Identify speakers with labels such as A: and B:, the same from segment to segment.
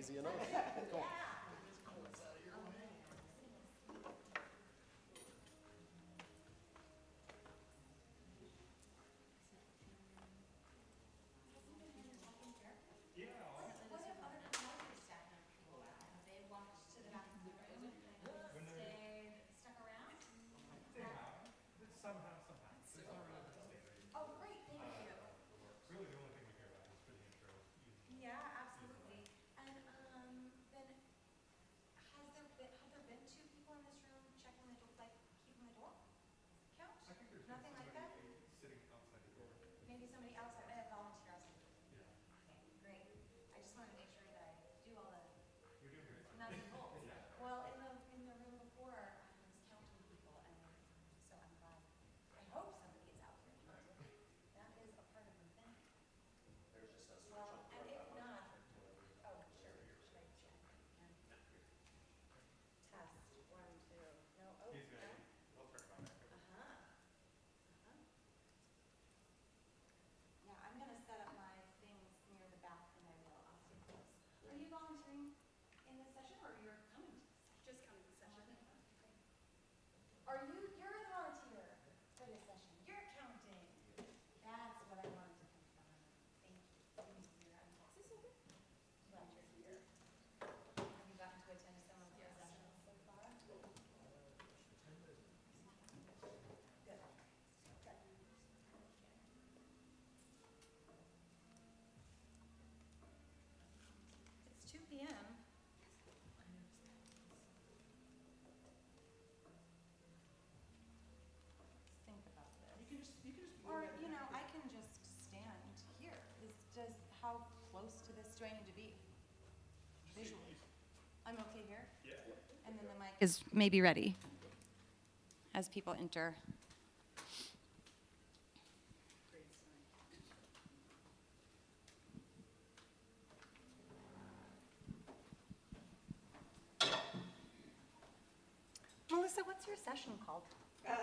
A: easy enough. Cool.
B: It's 2 p.m. Think about this. Or, I can just stand here. How close to this do I need to be? Visually. I'm okay here? Yeah. And then the mic is maybe ready as people enter. Melissa, what's your session called?
C: I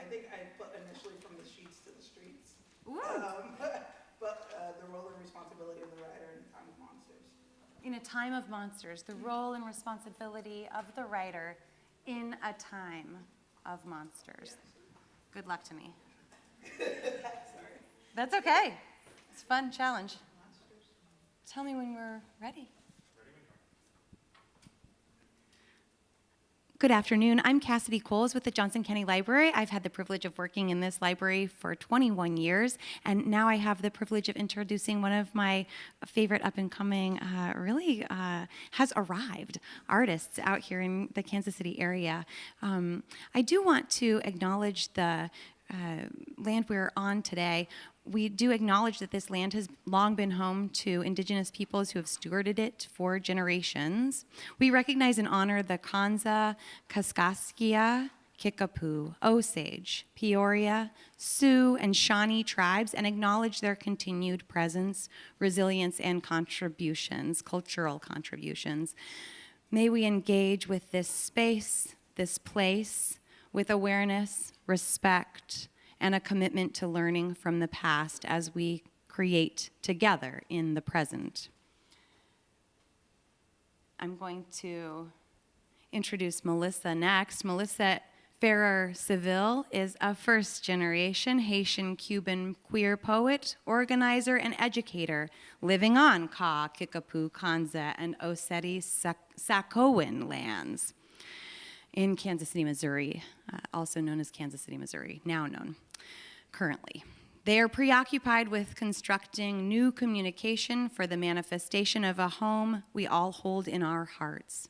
C: think I put initially from the sheets to the streets.
B: Ooh.
C: But the role and responsibility of the writer in Time of Monsters.
B: In a time of monsters, the role and responsibility of the writer in a time of monsters. Good luck to me.
C: Sorry.
B: That's okay. It's a fun challenge. Tell me when we're ready. Good afternoon. I'm Cassidy Coles with the Johnson County Library. I've had the privilege of working in this library for 21 years, and now I have the privilege of introducing one of my favorite up-and-coming, has arrived artists out here in the Kansas City area. I do want to acknowledge the land we're on today. We do acknowledge that this land has long been home to indigenous peoples who have stewarded it for generations. We recognize and honor the Kanza, Kaskaskia, Kickapoo, Osage, Peoria, Sioux, and Shawnee tribes and acknowledge their continued presence, resilience, and contributions, cultural contributions. May we engage with this space, this place, with awareness, respect, and a commitment to learning from the past as we create together in the present. I'm going to introduce Melissa next. Melissa Ferrer Seville is a first-generation Haitian-Cuban queer poet, organizer, and educator living on Ka, Kickapoo, Kanza, and Oseti-Sakowin lands in Kansas City, Missouri, also known as Kansas City, Missouri, now known currently. They are preoccupied with constructing new communication for the manifestation of a home we all hold in our hearts.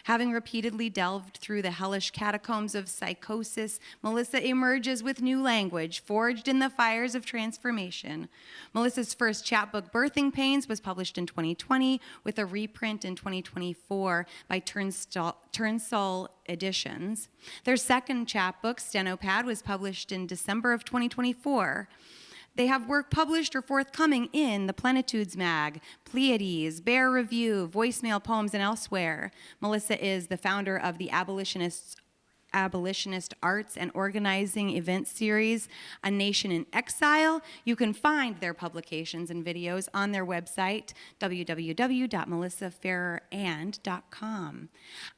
B: Having repeatedly delved through the hellish catacombs of psychosis, Melissa emerges with new language, forged in the fires of transformation. Melissa's first chapbook, Birthing Pains, was published in 2020 with a reprint in 2024 by Turnstile Editions. Their second chapbook, Stenopad, was published in December of 2024. They have work published or forthcoming in the Plenitudes Mag, Pleiades, Bear Review, Voicemail Poems, and elsewhere. Melissa is the founder of the abolitionist arts and organizing event series, A Nation in Exile. You can find their publications and videos on their website, www.melissaferrerand.com.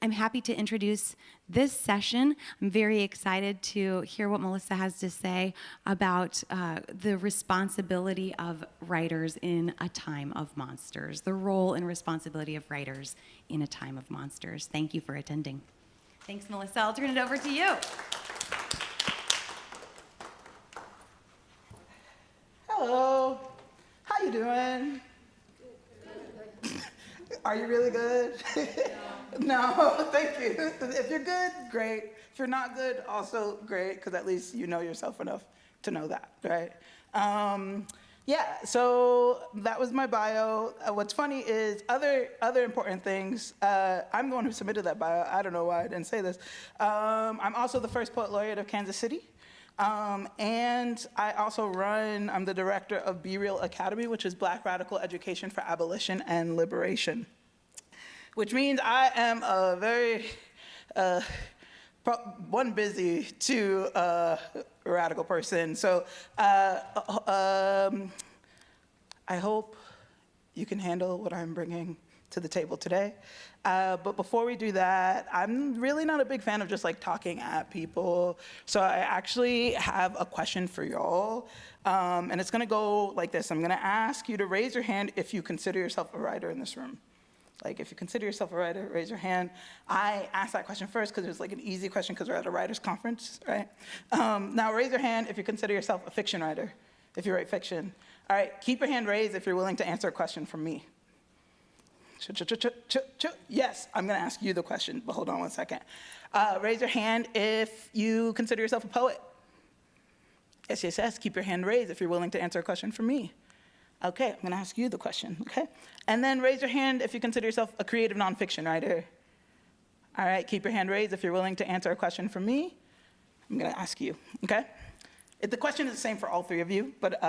B: I'm happy to introduce this session. I'm very excited to hear what Melissa has to say about the responsibility of writers in a time of monsters, the role and responsibility of writers in a time of monsters. Thank you for attending. Thanks, Melissa. I'll turn it over to you.
C: Hello. How you doing? Are you really good? No, thank you. If you're good, great. If you're not good, also great, because at least you know yourself enough to know that, right? Yeah, so that was my bio. What's funny is other important things. I'm the one who submitted that bio. I don't know why I didn't say this. I'm also the first poet laureate of Kansas City. And I also I'm the director of Be Real Academy, which is Black Radical Education for Abolition and Liberation, which means I am a very, one busy, two radical person. So I hope you can handle what I'm bringing to the table today. But before we do that, I'm really not a big fan of just like talking at people. So I actually have a question for y'all. And it's gonna go like this. I'm gonna ask you to raise your hand if you consider yourself a writer in this room. Like if you consider yourself a writer, raise your hand. I asked that question first because it was like an easy question because we're at a writer's conference, right? Now raise your hand if you consider yourself a fiction writer, if you write fiction. All right, keep your hand raised if you're willing to answer a question from me. Yes, I'm gonna ask you the question, but hold on one second. Raise your hand if you consider yourself a poet. Yes, yes, yes, keep your hand raised if you're willing to answer a question from me. Okay, I'm gonna ask you the question, okay? And then raise your hand if you consider yourself a creative nonfiction writer. All right, keep your hand raised if you're willing to answer a question from me. I'm gonna ask you, okay? The question is the same for all three of you, but,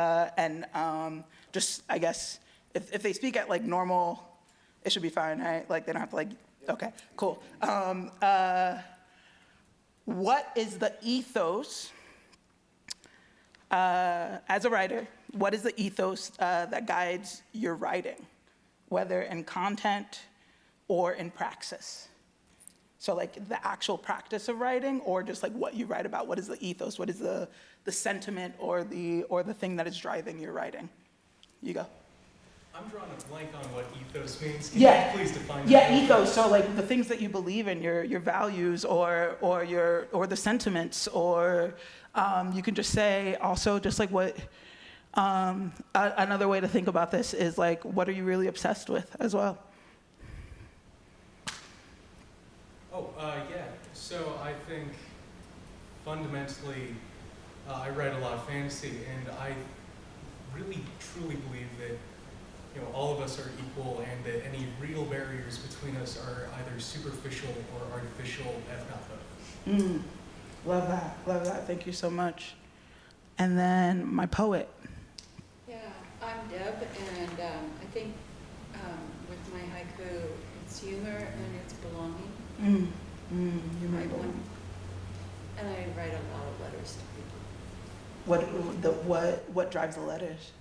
C: just, I guess, if they speak at like normal, it should be fine, right? Like they don't have to like, okay, cool. What is the ethos, as a writer, what is the ethos that guides your writing, whether in content or in praxis? So like the actual practice of writing or just like what you write about, what is the ethos, what is the sentiment or the thing that is driving your writing? You go.
A: I'm drawing a blank on what ethos means.
C: Can
A: you please define that?
C: Yeah, ethos. So like the things that you believe in, your values, or the sentiments, or you can just say also just like what. Another way to think about this is like, what are you really obsessed with as well?
A: Yeah. So I think fundamentally, I write a lot of fantasy, and I really truly believe that all of us are equal, and that any real barriers between us are either superficial or artificial, if not both.
C: Love that. Thank you so much. And then my poet.
D: Yeah, I'm Deb, and I think with my haiku, it's humor and it's belonging.
C: You might want.
D: And I write a lot of letters to people.
C: What drives the letters?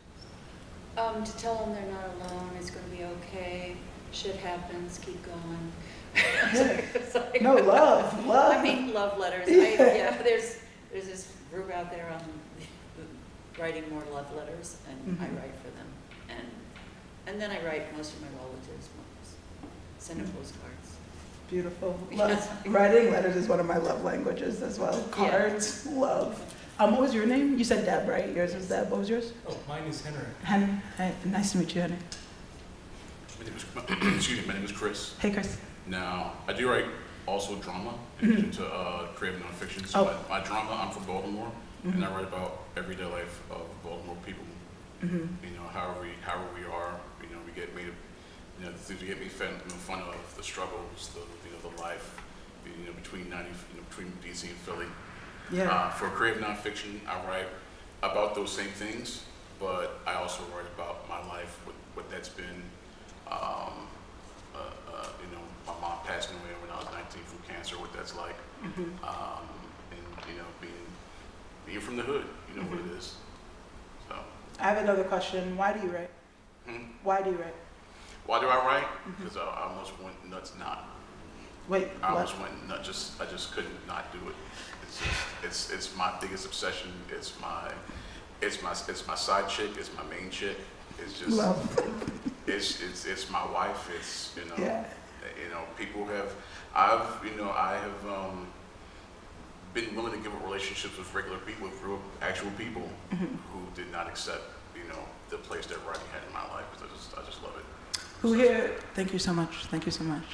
D: To tell them they're not alone, it's going to be okay, shit happens, keep going. It's like,
C: No, love.
D: I mean, love letters. There's this group out there on writing more love letters, and I write for them. And then I write most of my relatives' ones, send them postcards.
C: Beautiful. Writing letters is one of my love languages as well. Cards, love. What was your name? You said Deb, right? Yours was Deb. What was yours?
A: Oh, mine is Henry.
C: Henry. Hi. Nice to meet you, Henry.
E: My name is Chris.
C: Hey, Chris.
E: Now, I do write also drama into creative nonfiction. So my drama, I'm from Baltimore, and I write about everyday life of Baltimore people. However we are, we get made, the things we get made fun of, the struggles, the life, between DC and Philly.
C: Yeah.
E: For creative nonfiction, I write about those same things, but I also write about my life, what that's been. My mom passing away when I was 19 from cancer, what that's like. And, you know, being from the hood, you know what it is. So,
C: I have another question. Why do you write? Why do you write?
E: why do I write? Because I almost went nuts not.
C: Wait,
E: I
C: what?
E: almost went nuts, I just couldn't not do it. It's my biggest obsession. It's my side chick, it's my main chick. It's just, it's my wife. It's, you know,
C: Yeah.
E: you know, I have been willing to give up relationships with regular people, with real, actual people who did not accept, you know, the place that writing had in my life, because I just love it.
C: Who here, thank you so much, thank you so much.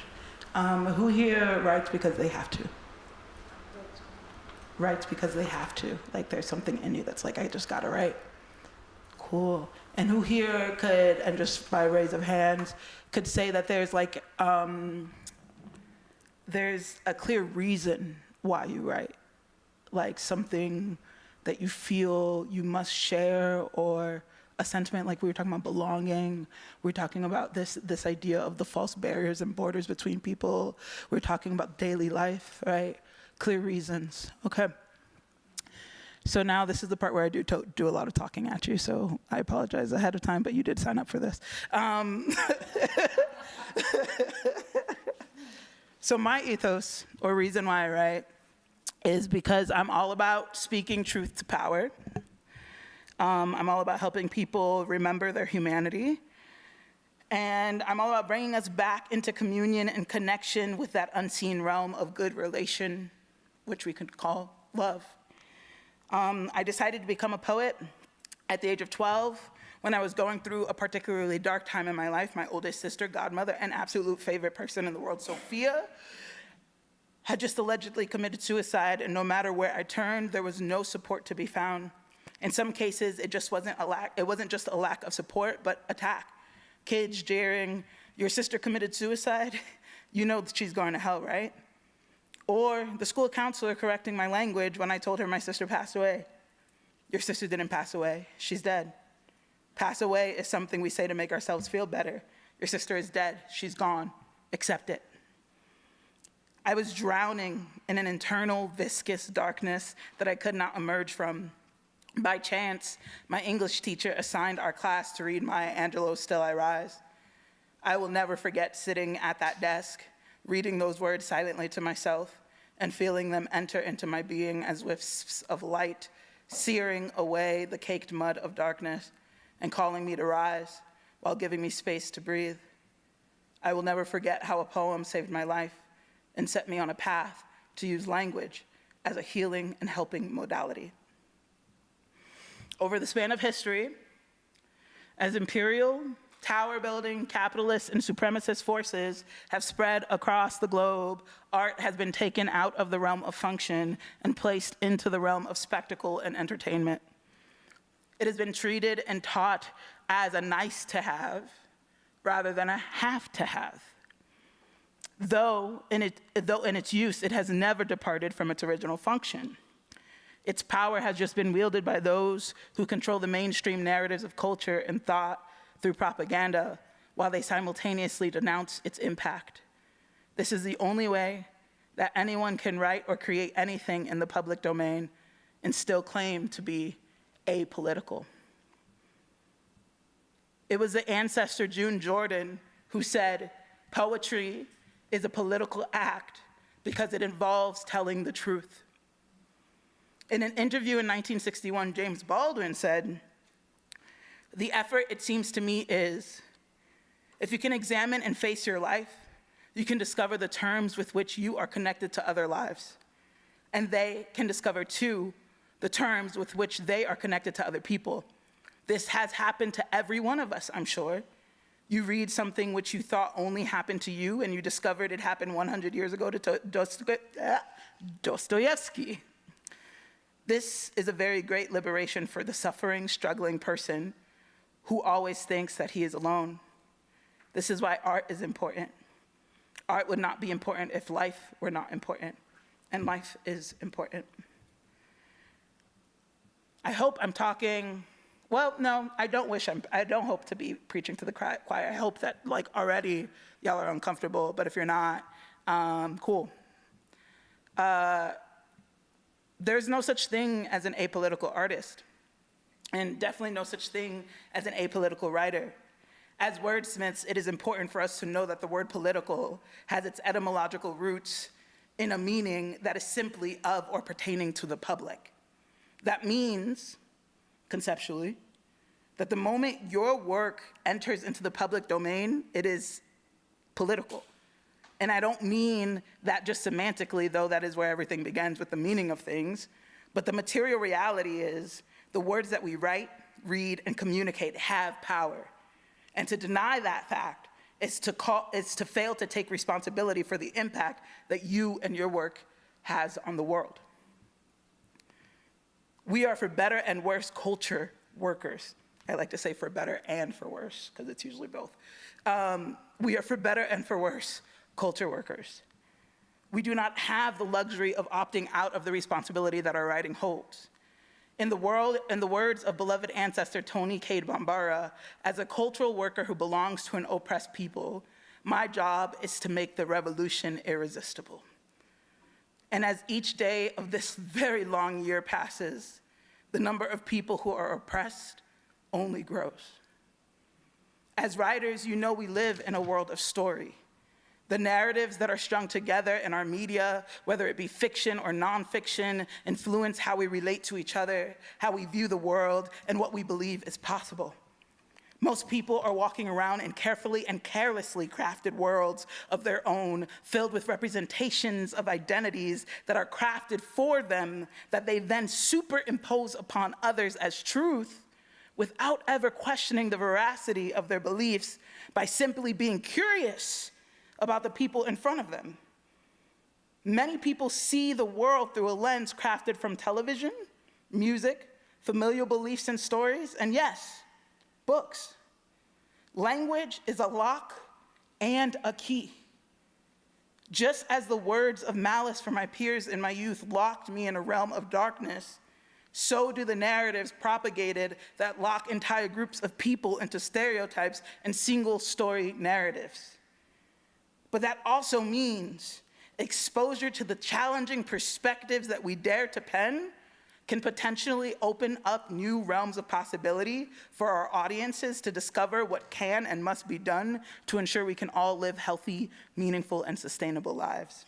C: Who here writes because they have to? Writes because they have to. Like there's something in you that's like, I just gotta write. Cool. And who here could, and just by raise of hands, could say that there's like, there's a clear reason why you write? Like something that you feel you must share, or a sentiment, like we were talking about belonging. We're talking about this idea of the false barriers and borders between people. We're talking about daily life, right? Clear reasons. Okay. So now this is the part where I do a lot of talking at you, so I apologize ahead of time, but you did sign up for this. So my ethos, or reason why I write, is because I'm all about speaking truth to power. I'm all about helping people remember their humanity. And I'm all about bringing us back into communion and connection with that unseen realm of good relation, which we could call love. I decided to become a poet at the age of 12 when I was going through a particularly dark time in my life. My oldest sister, godmother, and absolute favorite person in the world, Sophia, had just allegedly committed suicide, and no matter where I turned, there was no support to be found. In some cases, it wasn't just a lack of support, but attack. Kids jeering, your sister committed suicide? You know that she's going to hell, right? Or the school counselor correcting my language when I told her my sister passed away. Your sister didn't pass away, she's dead. Pass away is something we say to make ourselves feel better. Your sister is dead, she's gone, accept it. I was drowning in an internal viscous darkness that I could not emerge from. By chance, my English teacher assigned our class to read Maya Angelou's Still I Rise. I will never forget sitting at that desk, reading those words silently to myself, and feeling them enter into my being as wisps of light, searing away the caked mud of darkness, and calling me to rise while giving me space to breathe. I will never forget how a poem saved my life and set me on a path to use language as a healing and helping modality. Over the span of history, as imperial, tower-building, capitalist, and supremacist forces have spread across the globe, art has been taken out of the realm of function and placed into the realm of spectacle and entertainment. It has been treated and taught as a nice-to-have rather than a have-to-have. Though in its use, it has never departed from its original function. Its power has just been wielded by those who control the mainstream narratives of culture and thought through propaganda, while they simultaneously denounce its impact. This is the only way that anyone can write or create anything in the public domain and still claim to be apolitical. It was the ancestor June Jordan who said, "Poetry is a political act because it involves telling the truth." In an interview in 1961, James Baldwin said, "The effort, it seems to me, is, if you can examine and face your life, you can discover the terms with which you are connected to other lives. And they can discover, too, the terms with which they are connected to other people. This has happened to every one of us, I'm sure. You read something which you thought only happened to you, and you discovered it happened 100 years ago to Dostoevsky. This is a very great liberation for the suffering, struggling person who always thinks that he is alone. This is why art is important. Art would not be important if life were not important, and life is important." I hope I'm talking, well, no, I don't hope to be preaching to the choir. I hope that like already y'all are uncomfortable, but if you're not, cool. There's no such thing as an apolitical artist, and definitely no such thing as an apolitical writer. As wordsmiths, it is important for us to know that the word political has its etymological roots in a meaning that is simply of or pertaining to the public. That means, conceptually, that the moment your work enters into the public domain, it is political. And I don't mean that just semantically, though that is where everything begins with the meaning of things, but the material reality is the words that we write, read, and communicate have power. And to deny that fact is to fail to take responsibility for the impact that you and your work has on the world. We are for better and worse culture workers. I like to say for better and for worse, because it's usually both. We are for better and for worse culture workers. We do not have the luxury of opting out of the responsibility that our writing holds. In the words of beloved ancestor Toni Cade Bambara, as a cultural worker who belongs to an oppressed people, my job is to make the revolution irresistible. And as each day of this very long year passes, the number of people who are oppressed only grows. As writers, you know we live in a world of story. The narratives that are strung together in our media, whether it be fiction or nonfiction, influence how we relate to each other, how we view the world, and what we believe is possible. Most people are walking around in carefully and carelessly crafted worlds of their own, filled with representations of identities that are crafted for them, that they then superimpose upon others as truth, without ever questioning the veracity of their beliefs by simply being curious about the people in front of them. Many people see the world through a lens crafted from television, music, familial beliefs and stories, and yes, books. Language is a lock and a key. Just as the words of malice from my peers in my youth locked me in a realm of darkness, so do the narratives propagated that lock entire groups of people into stereotypes and single-story narratives. But that also means exposure to the challenging perspectives that we dare to pen can potentially open up new realms of possibility for our audiences to discover what can and must be done to ensure we can all live healthy, meaningful, and sustainable lives.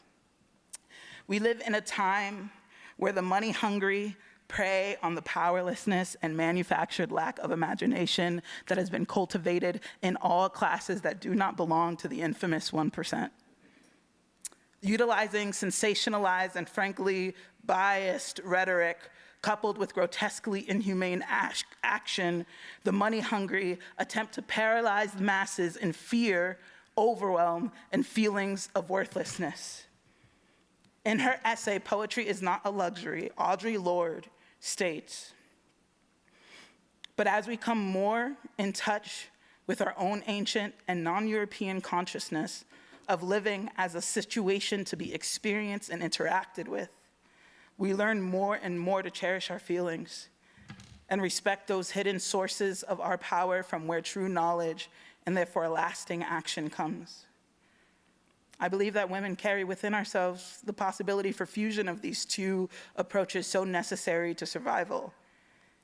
C: We live in a time where the money-hungry prey on the powerlessness and manufactured lack of imagination that has been cultivated in all classes that do not belong to the infamous 1%. Utilizing sensationalized and frankly biased rhetoric coupled with grotesquely inhumane action, the money-hungry attempt to paralyze the masses in fear, overwhelm, and feelings of worthlessness. In her essay, Poetry is Not a Luxury, Audre Lorde states, but as we come more in touch with our own ancient and non-European consciousness of living as a situation to be experienced and interacted with, we learn more and more to cherish our feelings and respect those hidden sources of our power from where true knowledge and therefore lasting action comes. I believe that women carry within ourselves the possibility for fusion of these two approaches so necessary to survival.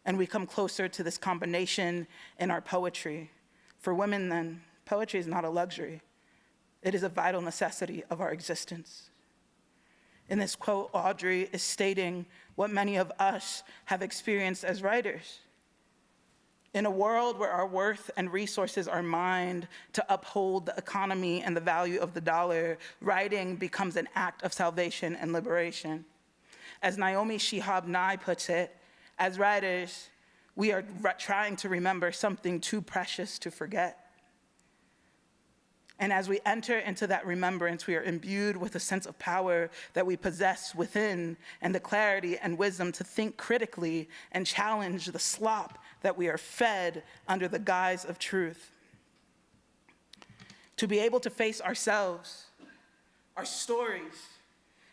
C: And we come closer to this combination in our poetry. For women, then, poetry is not a luxury. It is a vital necessity of our existence. In this quote, Audre is stating what many of us have experienced as writers. In a world where our worth and resources are mined to uphold the economy and the value of the dollar, writing becomes an act of salvation and liberation. As Naomi Shihab Nye puts it, as writers, we are trying to remember something too precious to forget. And as we enter into that remembrance, we are imbued with a sense of power that we possess within and the clarity and wisdom to think critically and challenge the slop that we are fed under the guise of truth. To be able to face ourselves, our stories,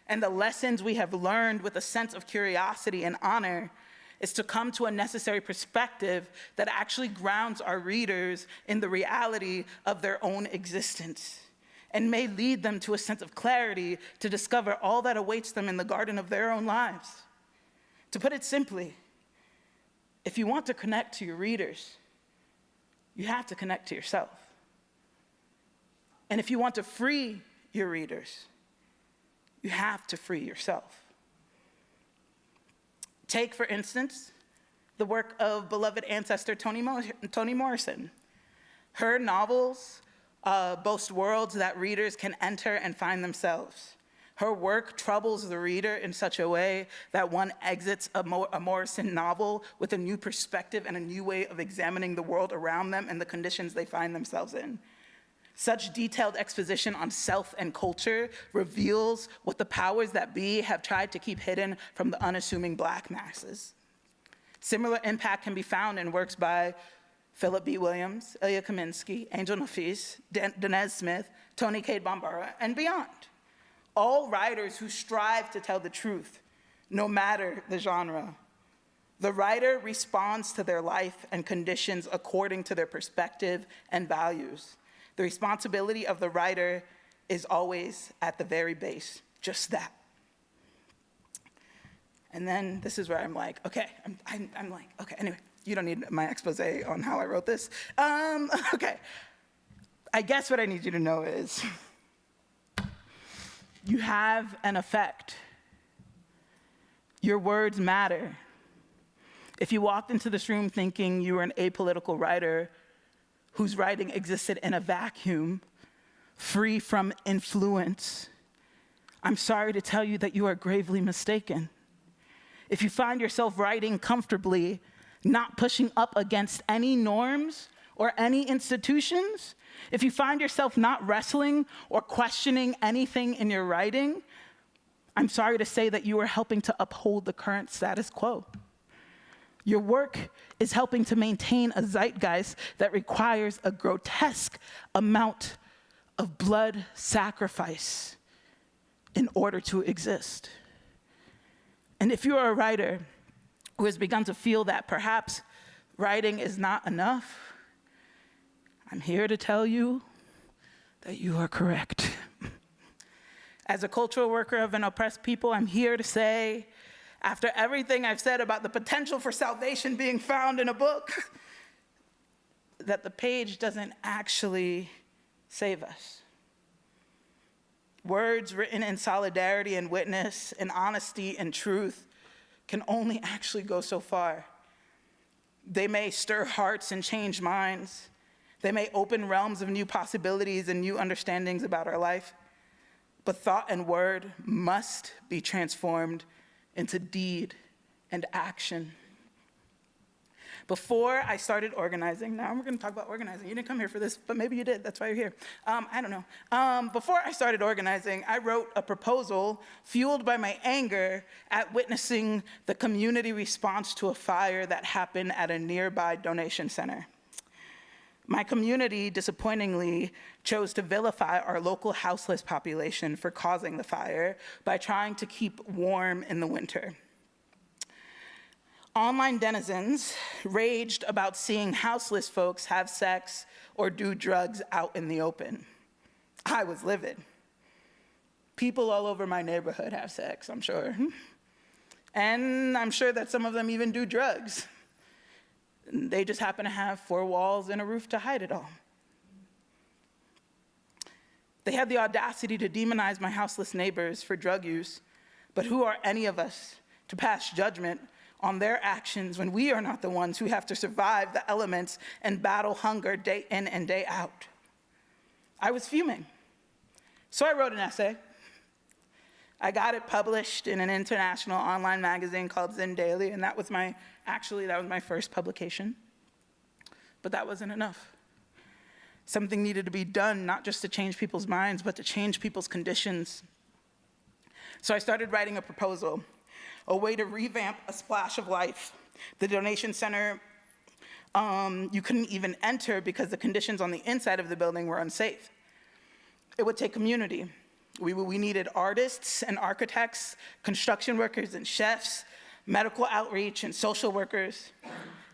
C: and the lessons we have learned with a sense of curiosity and honor is to come to a necessary perspective that actually grounds our readers in the reality of their own existence and may lead them to a sense of clarity to discover all that awaits them in the garden of their own lives. To put it simply, if you want to connect to your readers, you have to connect to yourself. And if you want to free your readers, you have to free yourself. Take, for instance, the work of beloved ancestor Toni Morrison. Her novels boast worlds that readers can enter and find themselves. Her work troubles the reader in such a way that one exits a Morrison novel with a new perspective and a new way of examining the world around them and the conditions they find themselves in. Such detailed exposition on self and culture reveals what the powers that be have tried to keep hidden from the unassuming Black masses. Similar impact can be found in works by Philip B. Williams, Ilya Kaminsky, Angel Nafis, Danez Smith, Toni Cade Bambara, and beyond. All writers who strive to tell the truth, no matter the genre. The writer responds to their life and conditions according to their perspective and values. The responsibility of the writer is always at the very base, just that. And then this is where I'm like, okay, I'm like, okay, anyway, you don't need my expose on how I wrote this. Okay, I guess what I need you to know is you have an effect. Your words matter. If you walked into this room thinking you were an apolitical writer whose writing existed in a vacuum, free from influence, I'm sorry to tell you that you are gravely mistaken. If you find yourself writing comfortably, not pushing up against any norms or any institutions, if you find yourself not wrestling or questioning anything in your writing, I'm sorry to say that you are helping to uphold the current status quo. Your work is helping to maintain a zeitgeist that requires a grotesque amount of blood sacrifice in order to exist. And if you are a writer who has begun to feel that perhaps writing is not enough, I'm here to tell you that you are correct. As a cultural worker of an oppressed people, I'm here to say, after everything I've said about the potential for salvation being found in a book, that the page doesn't actually save us. Words written in solidarity and witness, in honesty and truth, can only actually go so far. They may stir hearts and change minds. They may open realms of new possibilities and new understandings about our life. But thought and word must be transformed into deed and action. Before I started organizing, now we're going to talk about organizing. You didn't come here for this, but maybe you did. That's why you're here. I don't know. Before I started organizing, I wrote a proposal fueled by my anger at witnessing the community response to a fire that happened at a nearby donation center. My community, disappointingly, chose to vilify our local houseless population for causing the fire by trying to keep warm in the winter. Online denizens raged about seeing houseless folks have sex or do drugs out in the open. I was livid. People all over my neighborhood have sex, I'm sure. And I'm sure that some of them even do drugs. They just happen to have 4 walls and a roof to hide it all. They had the audacity to demonize my houseless neighbors for drug use, but who are any of us to pass judgment on their actions when we are not the ones who have to survive the elements and battle hunger day in and day out? I was fuming. So I wrote an essay. I got it published in an international online magazine called Zen Daily, and that was my first publication. But that wasn't enough. Something needed to be done, not just to change people's minds, but to change people's conditions. So I started writing a proposal, a way to revamp a splash of life. The donation center, you couldn't even enter because the conditions on the inside of the building were unsafe. It would take community. We needed artists and architects, construction workers and chefs, medical outreach and social workers.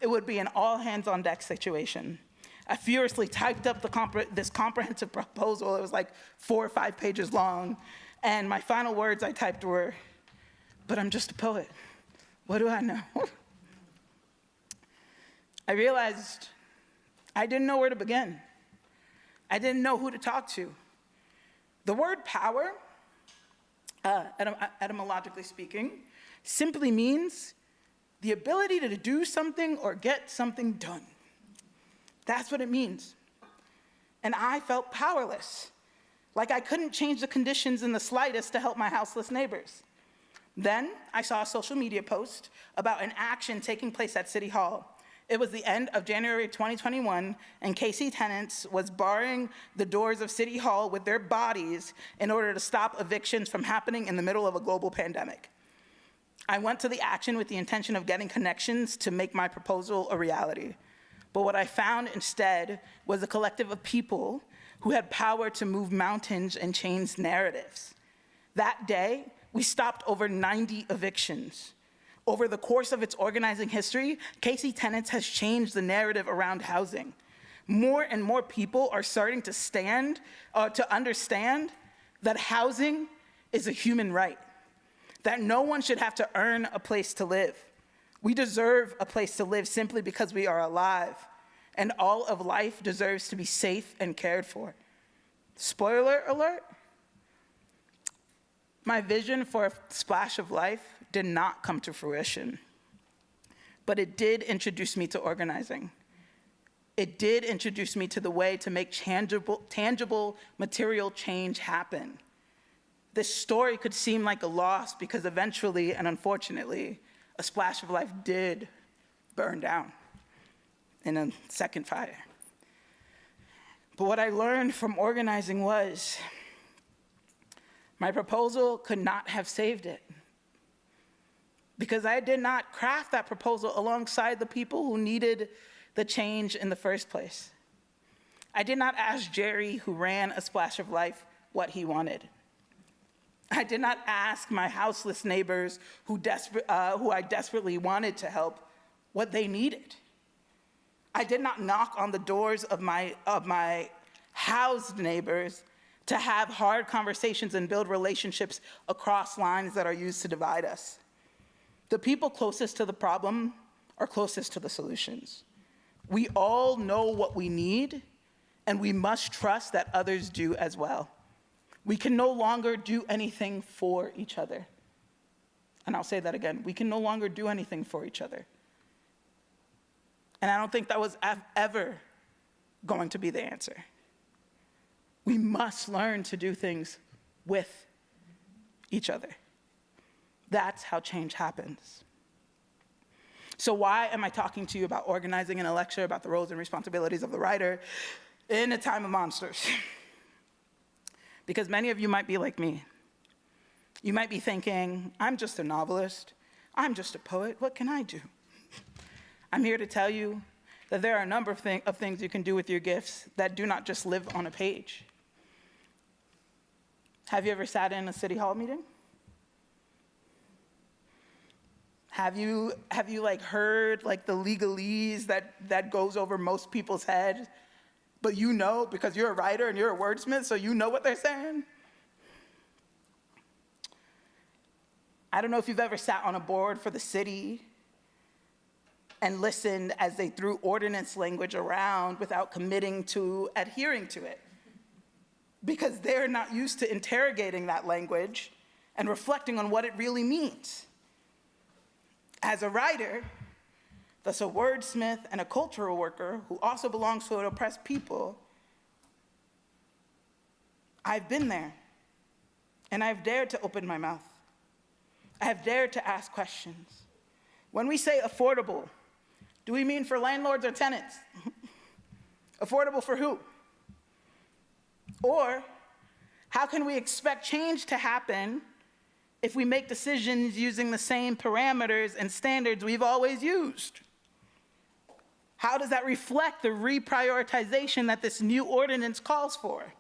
C: It would be an all-hands-on-deck situation. I furiously typed up this comprehensive proposal. It was like 4 or 5 pages long. And my final words I typed were, "But I'm just a poet. What do I know?" I realized I didn't know where to begin. I didn't know who to talk to. The word power, etymologically speaking, simply means the ability to do something or get something done. That's what it means. And I felt powerless, like I couldn't change the conditions in the slightest to help my houseless neighbors. Then I saw a social media post about an action taking place at City Hall. It was the end of January 2021, and KC tenants was barring the doors of City Hall with their bodies in order to stop evictions from happening in the middle of a global pandemic. I went to the action with the intention of getting connections to make my proposal a reality. But what I found instead was a collective of people who had power to move mountains and change narratives. That day, we stopped over 90 evictions. Over the course of its organizing history, KC Tenants has changed the narrative around housing. More and more people are starting to understand that housing is a human right, that no one should have to earn a place to live. We deserve a place to live simply because we are alive, and all of life deserves to be safe and cared for. Spoiler alert, my vision for a splash of life did not come to fruition, but it did introduce me to organizing. It did introduce me to the way to make tangible material change happen. This story could seem like a loss because eventually, and unfortunately, a splash of life did burn down in a second fire. But what I learned from organizing was my proposal could not have saved it, because I did not craft that proposal alongside the people who needed the change in the first place. I did not ask Jerry, who ran a splash of life, what he wanted. I did not ask my houseless neighbors who I desperately wanted to help what they needed. I did not knock on the doors of my housed neighbors to have hard conversations and build relationships across lines that are used to divide us. The people closest to the problem are closest to the solutions. We all know what we need, and we must trust that others do as well. We can no longer do anything for each other. And I'll say that again, we can no longer do anything for each other. And I don't think that was ever going to be the answer. We must learn to do things with each other. That's how change happens. So why am I talking to you about organizing in a lecture about the roles and responsibilities of the writer in a time of monsters? Because many of you might be like me. You might be thinking, I'm just a novelist. I'm just a poet. What can I do? I'm here to tell you that there are a number of things you can do with your gifts that do not just live on a page. Have you ever sat in a city hall meeting? Have you heard the legalese that goes over most people's heads, but you know because you're a writer and you're a wordsmith, so you know what they're saying? I don't know if you've ever sat on a board for the city and listened as they threw ordinance language around without committing to adhering to it, because they're not used to interrogating that language and reflecting on what it really means. As a writer, thus a wordsmith and a cultural worker who also belongs to an oppressed people, I've been there, and I've dared to open my mouth. I have dared to ask questions. When we say affordable, do we mean for landlords or tenants? Affordable for who? Or how can we expect change to happen if we make decisions using the same parameters and standards we've always used? How does that reflect the reprioritization that this new ordinance calls for?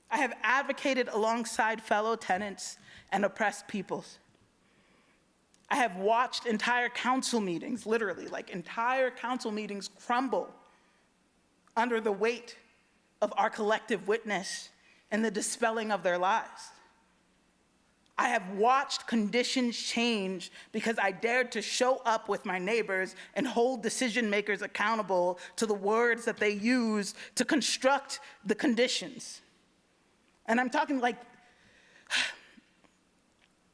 C: I have advocated alongside fellow tenants and oppressed peoples. I have watched entire council meetings, literally, entire council meetings crumble under the weight of our collective witness and the dispelling of their lies. I have watched conditions change because I dared to show up with my neighbors and hold decision makers accountable to the words that they use to construct the conditions. And I'm talking like,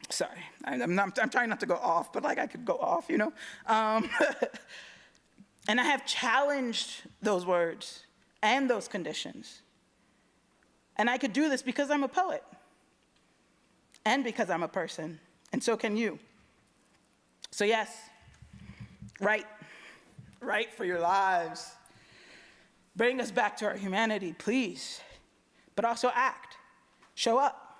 C: sorry, I'm trying not to go off, but like I could go off, you know? And I have challenged those words and those conditions. And I could do this because I'm a poet and because I'm a person, and so can you. So yes, write for your lives. Bring us back to our humanity, please, but also act, show up.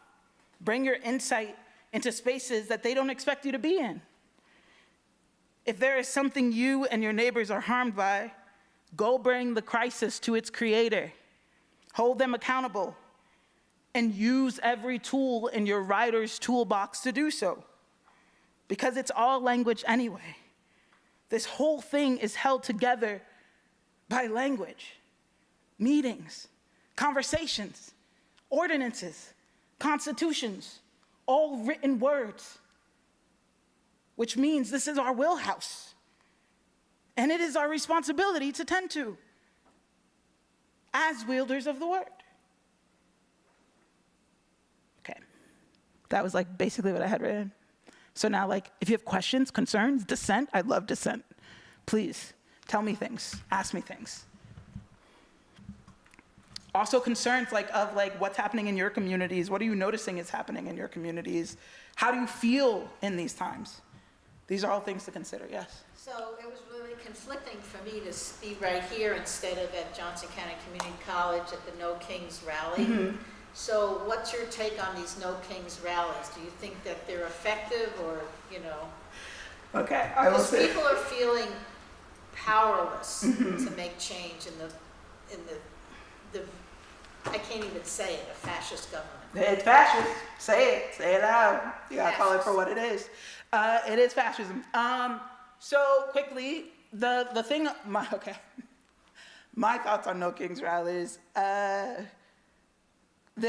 C: Bring your insight into spaces that they don't expect you to be in. If there is something you and your neighbors are harmed by, go bring the crisis to its creator. Hold them accountable and use every tool in your writer's toolbox to do so. Because it's all language anyway. This whole thing is held together by language, meetings, conversations, ordinances, constitutions, all written words, which means this is our wheelhouse. And it is our responsibility to tend to as wielders of the word. Okay, that was like basically what I had written. So now, like, if you have questions, concerns, dissent, I love dissent. Please, tell me things, ask me things. Also concerns like of like what's happening in your communities, what are you noticing is happening in your communities? How do you feel in these times? These are all things to consider, yes.
F: So it was really conflicting for me to be right here instead of at Johnson County Community College at the No Kings rally.
C: Mm-hmm.
F: So what's your take on these No Kings rallies? Do you think that they're effective or, you know?
C: Okay, I will
F: Because
C: say.
F: people are feeling powerless to make change in the I can't even say it, a fascist government.
C: It's fascist. Say it out. You gotta call it for what it is. It is fascism. So quickly, the thing, my thoughts on No Kings rallies. There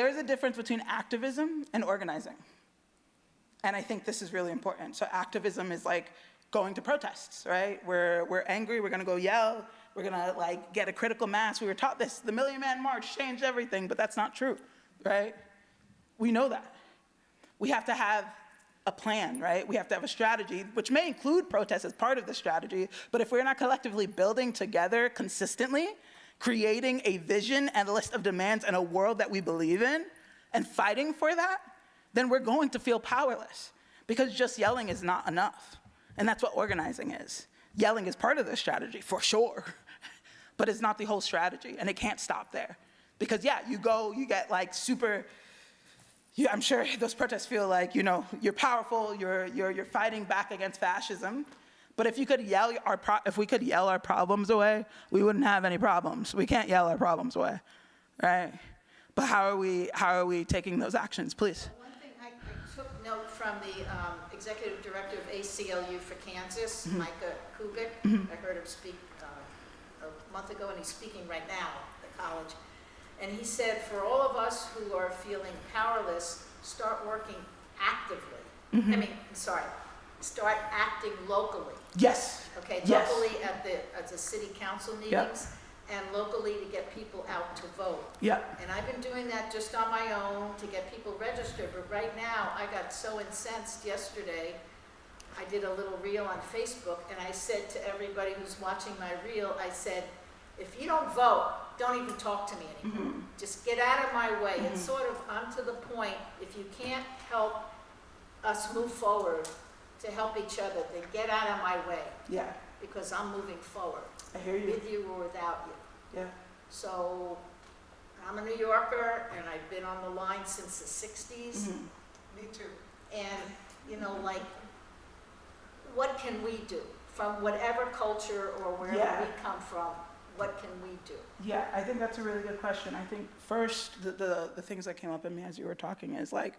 C: is a difference between activism and organizing. And I think this is really important. So activism is like going to protests, right? We're angry, we're gonna go yell, we're gonna like get a critical mass. We were taught this, the Million Man March changed everything, but that's not true, right? We know that. We have to have a plan, right? We have to have a strategy, which may include protests as part of the strategy, but if we're not collectively building together consistently, creating a vision and a list of demands and a world that we believe in, and fighting for that, then we're going to feel powerless, because just yelling is not enough. And that's what organizing is. Yelling is part of the strategy, for sure, but it's not the whole strategy, and it can't stop there. Because yeah, you get like super, I'm sure those protests feel like, you know, you're powerful, you're fighting back against fascism. But if we could yell our problems away, we wouldn't have any problems. We can't yell our problems away, right? But how are we taking those actions, please?
F: One thing I took note from the executive director of ACLU for Kansas, Micah Kubik. I heard him speak a month ago, and he's speaking right now at the college. And he said, for all of us who are feeling powerless, start working actively. Start acting locally.
C: Yes.
F: Okay,
C: Yes.
F: locally at the city council meetings, and locally to get people out to vote.
C: Yeah.
F: And I've been doing that just on my own to get people registered, but right now, I got so incensed yesterday, I did a little reel on Facebook, and I said to everybody who's watching my reel, I said, if you don't vote, don't even talk to me anymore. Just get out of my way. It's sort of, I'm to the point, if you can't help us move forward to help each other, then get out of my way,
C: Yeah.
F: because I'm moving forward,
C: I hear you.
F: with you or without you.
C: Yeah.
F: So I'm a New Yorker, and I've been on the line since the 60s.
C: Me too.
F: And, you know, like, what can we do? From whatever culture or wherever we come from, what can we do?
C: Yeah, I think that's a really good question. I think first, the things that came up in me as you were talking is like,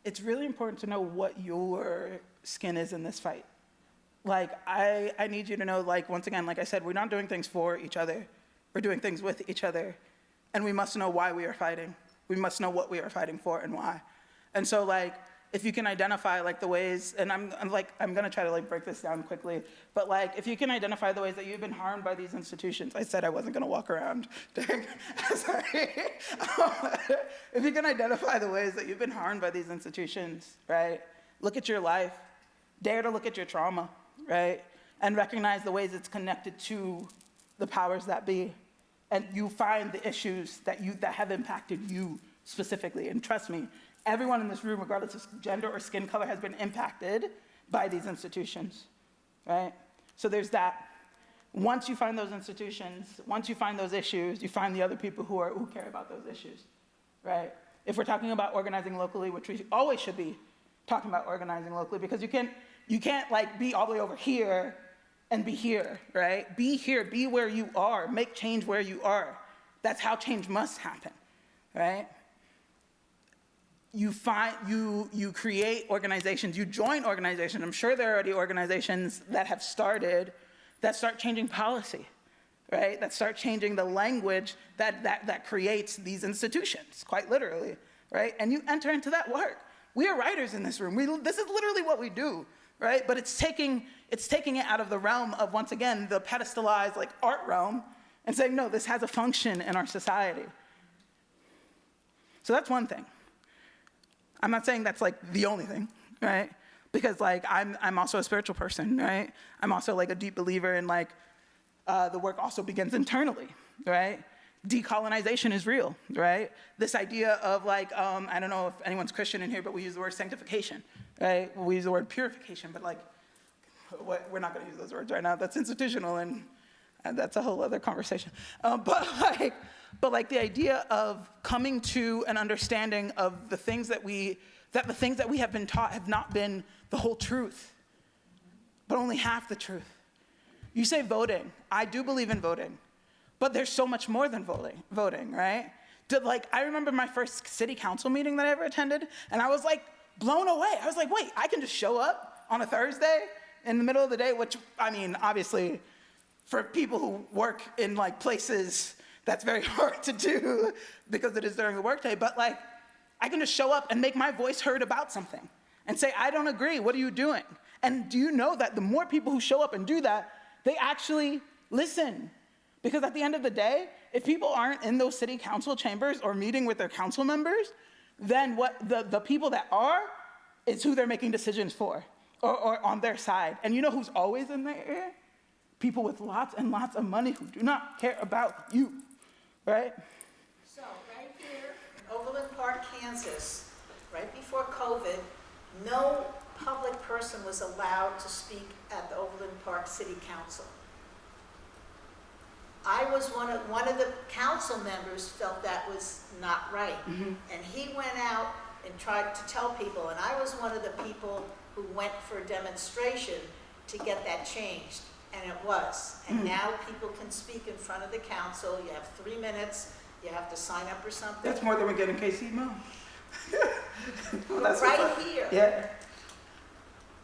C: it's really important to know what your skin is in this fight. Like, I need you to know, like, once again, like I said, we're not doing things for each other. We're doing things with each other. And we must know why we are fighting. We must know what we are fighting for and why. And so like, if you can identify like the ways, and I'm gonna try to like break this down quickly, but like if you can identify the ways that you've been harmed by these institutions, I said I wasn't gonna walk around during, sorry. If you can identify the ways that you've been harmed by these institutions, right? Look at your life, dare to look at your trauma, right? And recognize the ways it's connected to the powers that be. And you find the issues that have impacted you specifically. And trust me, everyone in this room, regardless of gender or skin color, has been impacted by these institutions, right? So there's that. Once you find those institutions, once you find those issues, you find the other people who care about those issues, right? If we're talking about organizing locally, which we always should be talking about organizing locally, because you can't like be all the way over here and be here, right? Be here, be where you are, make change where you are. That's how change must happen, right? You create organizations, you join organizations. I'm sure there are already organizations that have started that start changing policy, right? That start changing the language that creates these institutions, quite literally, right? And you enter into that work. We are writers in this room. This is literally what we do, right? But it's taking it out of the realm of, once again, the pedestalized like art realm and saying, no, this has a function in our society. So that's one thing. I'm not saying that's like the only thing, right? Because like I'm also a spiritual person, right? I'm also like a deep believer in like the work also begins internally, right? Decolonization is real, right? This idea of like, I don't know if anyone's Christian in here, but we use the word sanctification, right? We use the word purification, but like, we're not gonna use those words right now. That's institutional and that's a whole other conversation. But the idea of coming to an understanding of the things that we have been taught have not been the whole truth, but only half the truth. You say voting. I do believe in voting, but there's so much more than voting, right? I remember my first city council meeting that I ever attended, and I was like blown away. I was like, wait, I can just show up on a Thursday in the middle of the day, which, I mean, obviously, for people who work in like places, that's very hard to do because it is during the workday, but like, I can just show up and make my voice heard about something and say, I don't agree, what are you doing? And do you know that the more people who show up and do that, they actually listen? Because at the end of the day, if people aren't in those city council chambers or meeting with their council members, then what the people that are is who they're making decisions for or on their side. And you know who's always in their ear? People with lots and lots of money who do not care about you, right?
F: So right here in Overland Park, Kansas, right before COVID, no public person was allowed to speak at the Overland Park City Council. I was one of the council members felt that was not right.
C: Mm-hmm.
F: And he went out and tried to tell people, and I was one of the people who went for a demonstration to get that changed. And it was. And now people can speak in front of the council. You have 3 minutes. You have to sign up or something.
C: That's more than we get in KC Mo.
F: That's right here.
C: Yeah.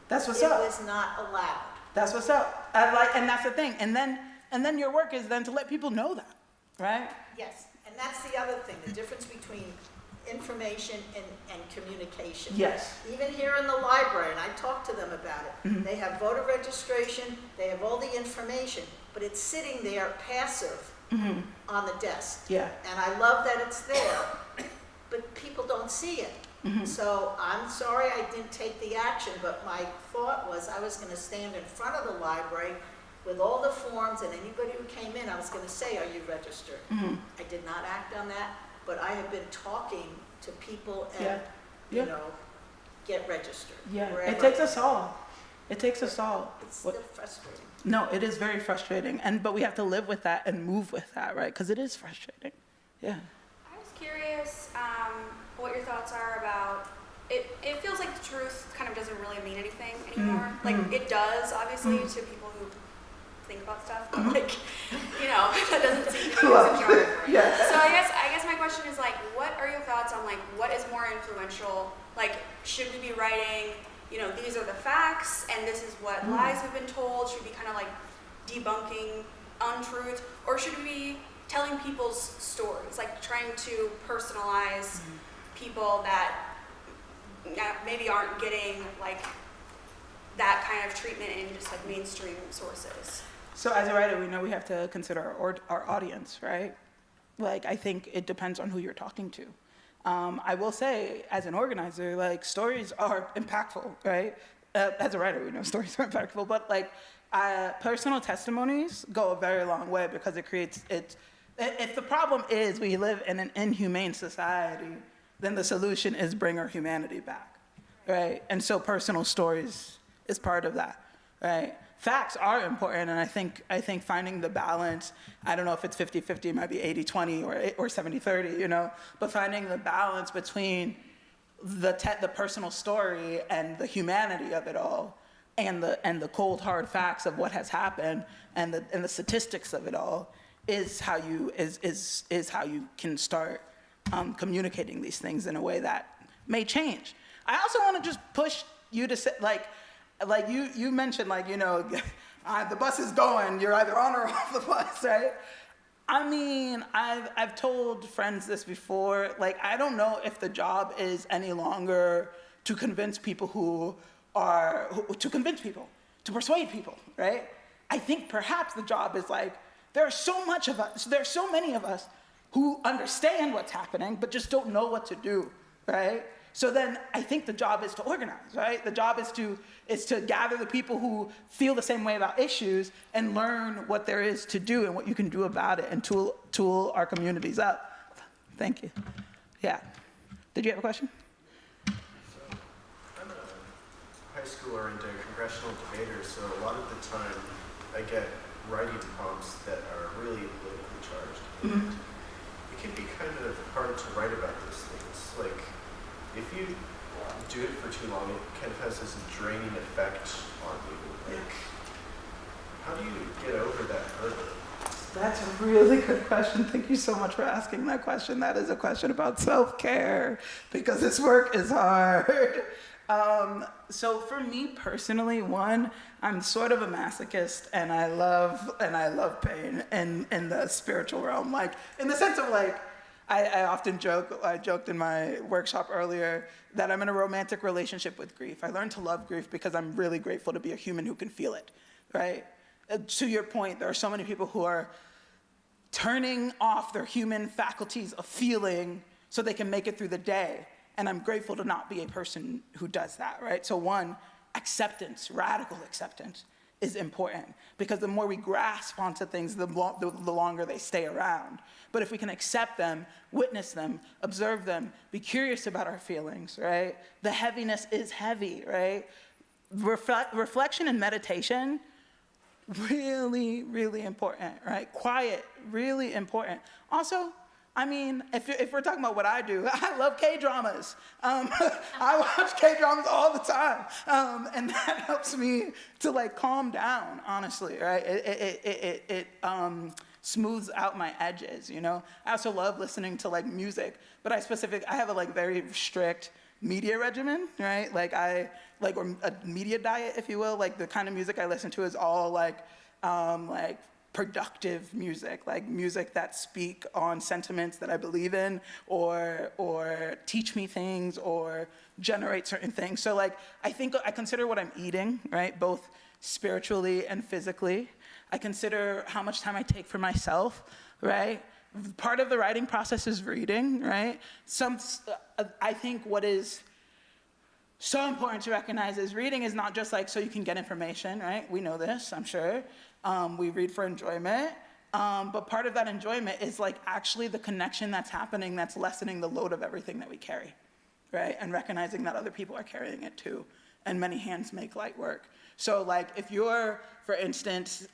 C: That's what's up.
F: It was not allowed.
C: That's what's up. And that's the thing. And then your work is then to let people know that, right?
F: Yes. And that's the other thing, the difference between information and communication.
C: Yes.
F: Even here in the library, and I talked to them about it,
C: Mm-hmm.
F: they have voter registration, they have all the information, but it's sitting there passive on the desk.
C: Yeah.
F: And I love that it's there, but people don't see it.
C: Mm-hmm.
F: So I'm sorry I didn't take the action, but my thought was I was going to stand in front of the library with all the forms, and anybody who came in, I was going to say, are you registered?
C: Mm-hmm.
F: I did not act on that, but I have been talking to people and,
C: Yeah.
F: you know, get registered.
C: Yeah.
F: wherever.
C: It takes us all. It takes us all.
F: It's still frustrating.
C: No, it is very frustrating. But we have to live with that and move with that, right? Because it is frustrating. Yeah.
G: I was curious what your thoughts are about it. It feels like the truth kind of doesn't really mean anything anymore. Like it does, obviously, to people who think about stuff, but like, you know, that doesn't seem to be secure.
C: Yeah.
G: So I guess my question is like, what are your thoughts on like what is more influential? Like, should we be writing, you know, these are the facts and this is what lies we've been told? Should we be kind of like debunking untruth, or should we be telling people's stories, like trying to personalize people that maybe aren't getting like that kind of treatment in just like mainstream sources.
C: So as a writer, we know we have to consider our audience, right? Like, I think it depends on who you're talking to. I will say, as an organizer, like, stories are impactful, right? As a writer, we know stories are impactful, but like, personal testimonies go a very long way because it creates, if the problem is we live in an inhumane society, then the solution is bring our humanity back, right? And so personal stories is part of that, right? Facts are important, and I think finding the balance, I don't know if it's 50-50, it might be 80-20 or 70-30, you know, but finding the balance between the personal story and the humanity of it all, and the cold hard facts of what has happened, and the statistics of it all, is how you can start communicating these things in a way that may change. I also want to just push you to say, like you mentioned, like, you know, the bus is going, you're either on or off the bus, right? I mean, I've told friends this before, like, I don't know if the job is any longer to convince people to persuade people, right? I think perhaps the job is like, there's so many of us who understand what's happening, but just don't know what to do, right? So then I think the job is to organize, right? The job is to gather the people who feel the same way about issues and learn what there is to do and what you can do about it and tool our communities up. Thank you. Yeah. Did you have a question?
H: So I'm a high schooler and a congressional debater, so a lot of the time I get writing prompts that are really politically charged.
C: Mm-hmm.
H: It can be kind of hard to write about those things. Like, if you do it for too long, it kind of has this draining effect on you. Like, how do you get over that hurdle?
C: That's a really good question. Thank you so much for asking that question. That is a question about self-care, because this work is hard. So for me personally, one, I'm sort of a masochist, and I love pain in the spiritual realm. Like, in the sense of, like, I often joke, I joked in my workshop earlier that I'm in a romantic relationship with grief. I learned to love grief because I'm really grateful to be a human who can feel it, right? To your point, there are so many people who are turning off their human faculties of feeling so they can make it through the day. And I'm grateful to not be a person who does that, right? So one, acceptance, radical acceptance is important, because the more we grasp onto things, the longer they stay around. But if we can accept them, witness them, observe them, be curious about our feelings, right? The heaviness is heavy, right? Reflection and meditation, really, really important, right? Quiet, really important. Also, I mean, if we're talking about what I do, I love K-dramas. I watch K-dramas all the time, and that helps me to, like, calm down, honestly, right? It smooths out my edges, you know? I also love listening to, like, music, but I have a, like, very strict media regimen, right? Or a media diet, if you will. Like, the kind of music I listen to is all, like productive music, like music that speak on sentiments that I believe in, or teach me things, or generate certain things. So, like, I consider what I'm eating, right, both spiritually and physically. I consider how much time I take for myself, right? Part of the writing process is reading, right? I think what is so important to recognize is reading is not just like so you can get information, right? We know this, I'm sure. We read for enjoyment, but part of that enjoyment is, like, actually the connection that's happening that's lessening the load of everything that we carry, right? And recognizing that other people are carrying it too, and many hands make light work. So, like, if you're, for instance,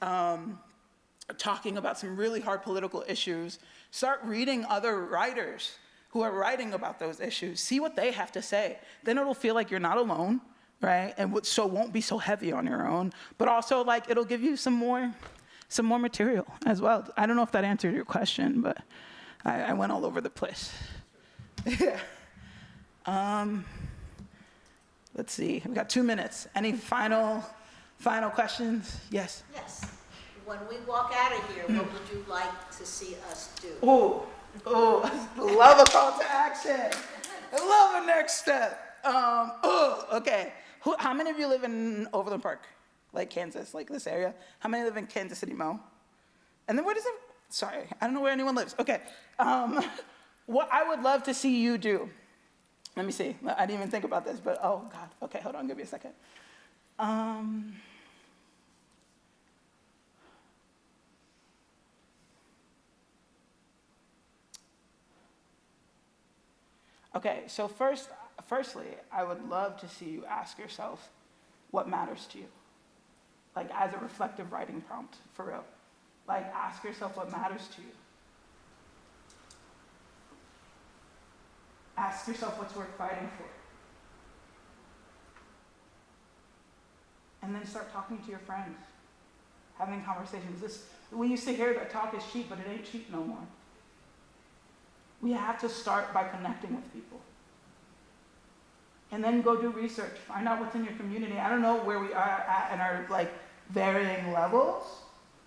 C: talking about some really hard political issues, start reading other writers who are writing about those issues. See what they have to say. Then it'll feel like you're not alone, right? And so won't be so heavy on your own, but also, like, it'll give you some more material as well. I don't know if that answered your question, but I went all over the place. Yeah. Let's see, we got 2 minutes. Any final questions? Yes?
D: Yes.
F: when we walk out of here, what would you like to see us do?
C: Ooh, love a call to action. I love a next step. Okay. How many of you live in Overland Park, like Kansas, like this area? How many live in Kansas City, Mo? And then where does it? Sorry, I don't know where anyone lives. Okay. What I would love to see you do. Let me see. I didn't even think about this, but oh God. Okay, hold on. Give me a second. Okay, so firstly, I would love to see you ask yourself what matters to you. Like as a reflective writing prompt, for real. Like ask yourself what matters to you. Ask yourself what's worth fighting for. And then start talking to your friends, having conversations. We used to hear that talk is cheap, but it ain't cheap no more. We have to start by connecting with people. And then go do research. Find out what's in your community. I don't know where we are at in our like varying levels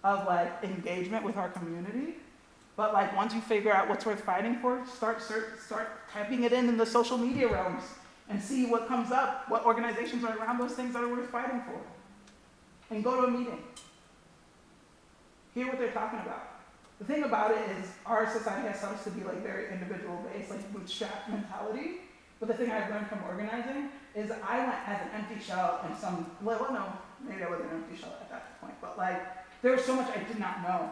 C: of like engagement with our community. But like once you figure out what's worth fighting for, start typing it in the social media realms and see what comes up, what organizations are around those things that are worth fighting for. And go to a meeting. Hear what they're talking about. The thing about it is our society has started to be like very individual based, like bootstrap mentality. But the thing I've learned from organizing is I went as an empty shell in well, no, maybe I wasn't an empty shell at that point, but like there was so much I did not know.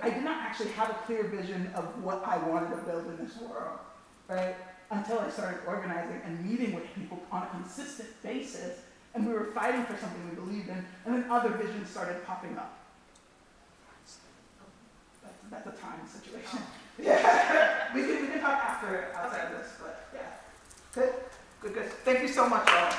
C: I did not actually have a clear vision of what I wanted to build in this world, right? Until I started organizing and meeting with people on a consistent basis, and we were fighting for something we believed in, and then other visions started popping up. That's a time situation. Yeah, we can talk after outside of this, but yeah. Good. Thank you so much, all.